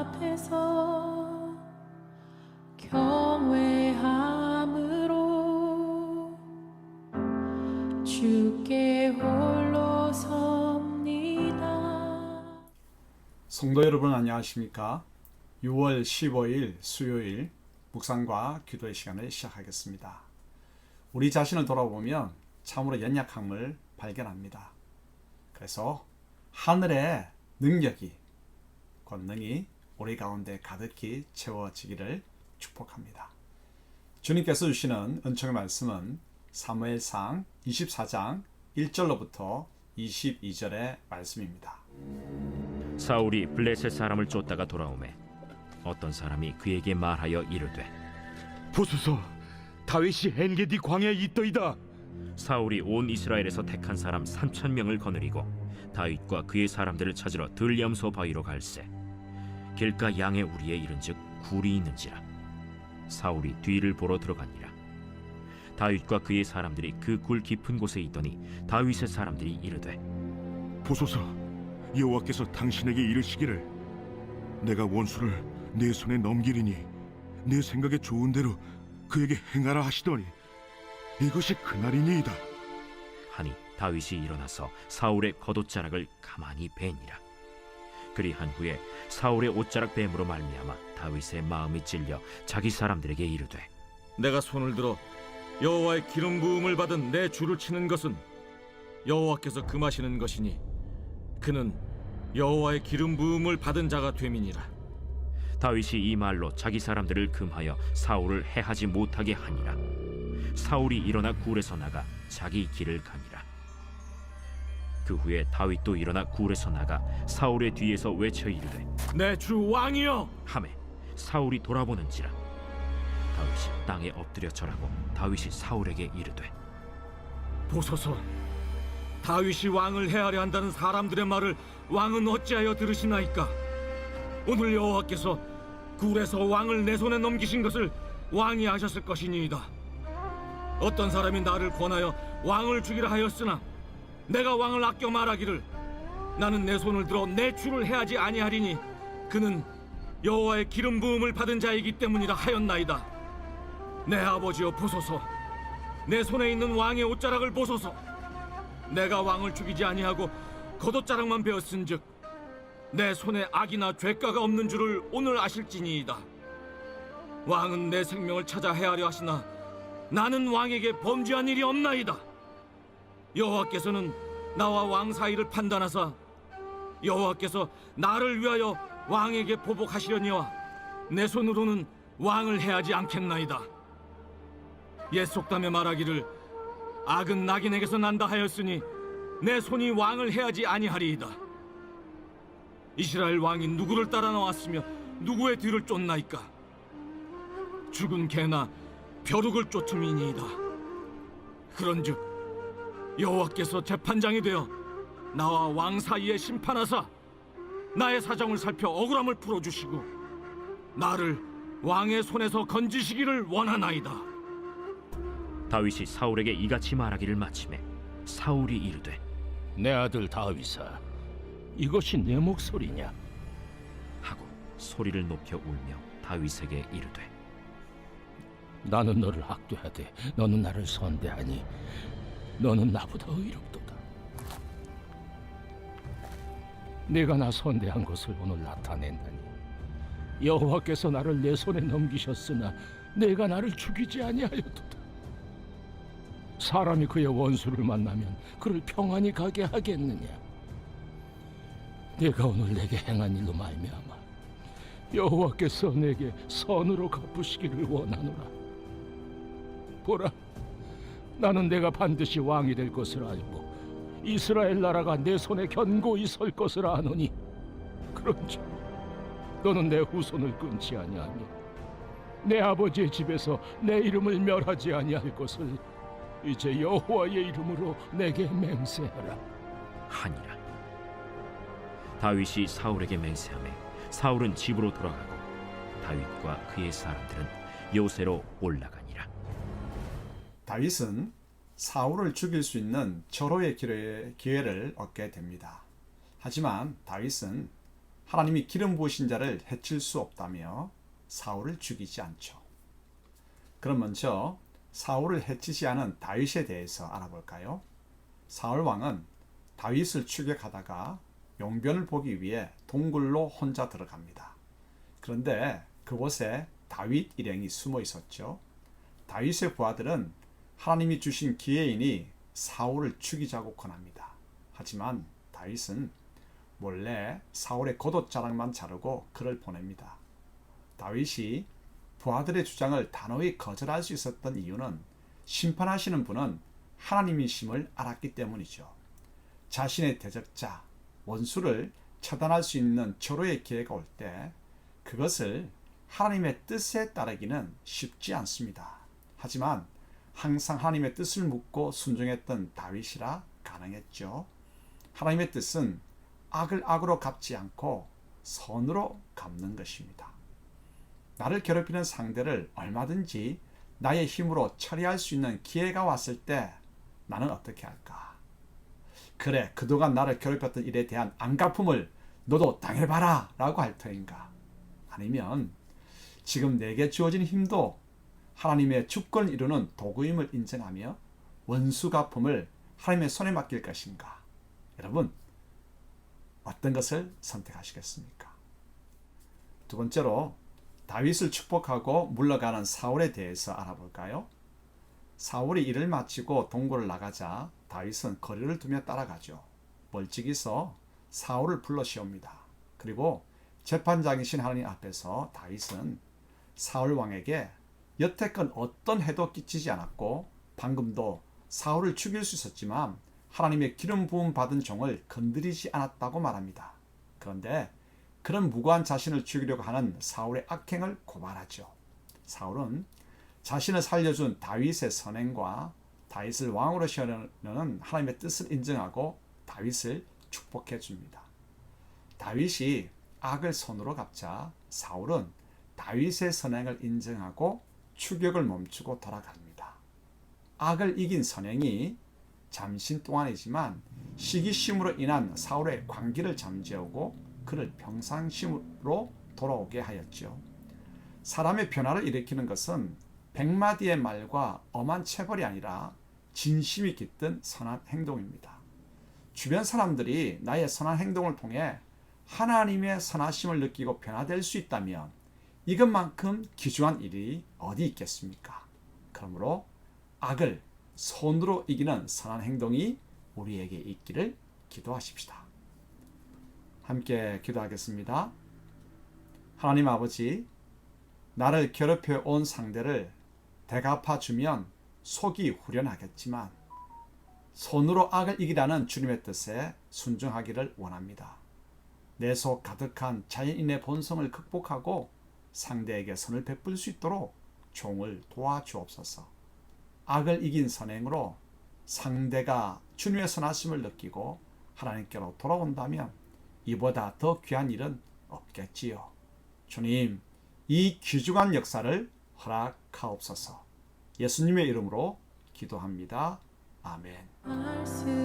앞에서 경외함으로 주께 홀로 섭니다. 성도 여러분 안녕하십니까? 6월 15일 수요일 묵상과 기도의 시간을 시작하겠습니다. 우리 자신을 돌아보면 참으로 연약함을 발견합니다. 그래서 하늘의 능력이, 권능이 우리 가운데 가득히 채워지기를 축복합니다. 주님께서 주시는 은총의 말씀은 사무엘상 24장 1절로부터 22절의 말씀입니다. 사울이 블레셋 사람을 쫓다가 돌아오매 어떤 사람이 그에게 말하여 이르되 보소서, 다윗이 엔게디 광야에 있더이다. 사울이 온 이스라엘에서 택한 사람 3,000명을 거느리고 다윗과 그의 사람들을 찾으러 들염소 바위로 갈새 길가 양의 우리에 이른즉 굴이 있는지라. 사울이 뒤를 보러 들어가니라. 다윗과 그의 사람들이 그 굴 깊은 곳에 있더니 다윗의 사람들이 이르되 보소서, 여호와께서 당신에게 이르시기를 내가 원수를 내 손에 넘기리니 내 생각에 좋은 대로 그에게 행하라 하시더니 이것이 그날이니이다 하니 다윗이 일어나서 사울의 겉옷자락을 가만히 베니라. 그리한 후에 사울의 옷자락 뱀으로 말미암아 다윗의 마음이 찔려 자기 사람들에게 이르되 내가 손을 들어 여호와의 기름 부음을 받은 내 주를 치는 것은 여호와께서 금하시는 것이니 그는 여호와의 기름 부음을 받은 자가 됨이니라. 다윗이 이 말로 자기 사람들을 금하여 사울을 해하지 못하게 하니라. 사울이 일어나 굴에서 나가 자기 길을 가니라. 그 후에 다윗도 일어나 굴에서 나가 사울의 뒤에서 외쳐 이르되 내 주 왕이여 하매 사울이 돌아보는지라. 다윗이 땅에 엎드려 절하고 다윗이 사울에게 이르되 보소서, 다윗이 왕을 해하려 한다는 사람들의 말을 왕은 어찌하여 들으시나이까? 오늘 여호와께서 굴에서 왕을 내 손에 넘기신 것을 왕이 아셨을 것이니이다. 어떤 사람이 나를 권하여 왕을 죽이라 하였으나 내가 왕을 아껴 말하기를 나는 내 손을 들어 내 주를 해하지 아니하리니 그는 여호와의 기름 부음을 받은 자이기 때문이라 하였나이다. 내 아버지여 보소서, 내 손에 있는 왕의 옷자락을 보소서. 내가 왕을 죽이지 아니하고 겉옷자락만 베었은즉 내 손에 악이나 죄가가 없는 줄을 오늘 아실지니이다. 왕은 내 생명을 찾아 해하려 하시나 나는 왕에게 범죄한 일이 없나이다. 여호와께서는 나와 왕 사이를 판단하사 여호와께서 나를 위하여 왕에게 보복하시려니와 내 손으로는 왕을 해하지 않겠나이다. 옛 속담에 말하기를 악은 낙인에게서 난다 하였으니 내 손이 왕을 해하지 아니하리이다. 이스라엘 왕이 누구를 따라 나왔으며 누구의 뒤를 쫓나이까? 죽은 개나 벼룩을 쫓음이니이다. 그런즉 여호와께서 재판장이 되어 나와 왕 사이에 심판하사 나의 사정을 살펴 억울함을 풀어주시고 나를 왕의 손에서 건지시기를 원하나이다. 다윗이 사울에게 이같이 말하기를 마치매 사울이 이르되 내 아들 다윗아, 이것이 내 목소리냐? 하고 소리를 높여 울며 다윗에게 이르되 나는 너를 학대하되 너는 나를 선대하니 너는 나보다 의롭도다. 네가 나 선대한 것을 오늘 나타낸다니 여호와께서 나를 내 손에 넘기셨으나 내가 나를 죽이지 아니하였도다. 사람이 그의 원수를 만나면 그를 평안히 가게 하겠느냐? 내가 오늘 내게 행한 일로 말미암아 여호와께서 내게 선으로 갚으시기를 원하노라. 보라, 나는 내가 반드시 왕이 될 것을 알고 이스라엘 나라가 내 손에 견고히 설 것을 아노니 그런즉 너는 내 후손을 끊지 아니하며 내 아버지의 집에서 내 이름을 멸하지 아니할 것을 이제 여호와의 이름으로 내게 맹세하라 하니라. 다윗이 사울에게 맹세하매 사울은 집으로 돌아가고 다윗과 그의 사람들은 요새로 올라가니라. 다윗은 사울을 죽일 수 있는 절호의 기회를 얻게 됩니다. 하지만 다윗은 하나님이 기름 부으신 자를 해칠 수 없다며 사울을 죽이지 않죠. 그럼 먼저 사울을 해치지 않은 다윗에 대해서 알아볼까요? 사울 왕은 다윗을 추격하다가 용변을 보기 위해 동굴로 혼자 들어갑니다. 그런데 그곳에 다윗 일행이 숨어 있었죠. 다윗의 부하들은 하나님이 주신 기회이니 사울을 죽이자고 권합니다. 하지만 다윗은 몰래 사울의 겉옷자락만 자르고 그를 보냅니다. 다윗이 부하들의 주장을 단호히 거절할 수 있었던 이유는 심판하시는 분은 하나님이심을 알았기 때문이죠. 자신의 대적자, 원수를 처단할 수 있는 절호의 기회가 올 때 그것을 하나님의 뜻에 따르기는 쉽지 않습니다. 하지만 항상 하나님의 뜻을 묻고 순종했던 다윗이라 가능했죠. 하나님의 뜻은 악을 악으로 갚지 않고 선으로 갚는 것입니다. 나를 괴롭히는 상대를 얼마든지 나의 힘으로 처리할 수 있는 기회가 왔을 때 나는 어떻게 할까? 그래, 그동안 나를 괴롭혔던 일에 대한 안갚음을 너도 당해봐라 라고 할 터인가? 아니면 지금 내게 주어진 힘도 하나님의 주권을 이루는 도구임을 인정하며 원수 갚음을 하나님의 손에 맡길 것인가? 여러분, 어떤 것을 선택하시겠습니까? 두 번째로 다윗을 축복하고 물러가는 사울에 대해서 알아볼까요? 사울이 일을 마치고 동굴을 나가자 다윗은 거리를 두며 따라가죠. 멀찍이서 사울을 불러 세웁니다. 그리고 재판장이신 하나님 앞에서 다윗은 사울 왕에게 여태껏 어떤 해도 끼치지 않았고 방금도 사울을 죽일 수 있었지만 하나님의 기름 부음 받은 종을 건드리지 않았다고 말합니다. 그런데 그런 무고한 자신을 죽이려고 하는 사울의 악행을 고발하죠. 사울은 자신을 살려준 다윗의 선행과 다윗을 왕으로 세우려는 하나님의 뜻을 인정하고 다윗을 축복해 줍니다. 다윗이 악을 선으로 갚자 사울은 다윗의 선행을 인정하고 추격을 멈추고 돌아갑니다. 악을 이긴 선행이 잠시 동안이지만 시기심으로 인한 사울의 광기를 잠재우고 그를 평상심으로 돌아오게 하였죠. 사람의 변화를 일으키는 것은 100마디의 말과 엄한 체벌이 아니라 진심이 깃든 선한 행동입니다. 주변 사람들이 나의 선한 행동을 통해 하나님의 선하심을 느끼고 변화될 수 있다면 이것만큼 귀중한 일이 어디 있겠습니까? 그러므로 악을 손으로 이기는 선한 행동이 우리에게 있기를 기도하십시다. 함께 기도하겠습니다. 하나님 아버지, 나를 괴롭혀 온 상대를 대갚아 주면 속이 후련하겠지만 손으로 악을 이기라는 주님의 뜻에 순종하기를 원합니다. 내 속 가득한 자연인의 본성을 극복하고 상대에게 선을 베풀 수 있도록 종을 도와주옵소서. 악을 이긴 선행으로 상대가 주님의 선하심을 느끼고 하나님께로 돌아온다면 이보다 더 귀한 일은 없겠지요. 주님, 이 귀중한 역사를 허락하옵소서. 예수님의 이름으로 기도합니다. 아멘. 말씀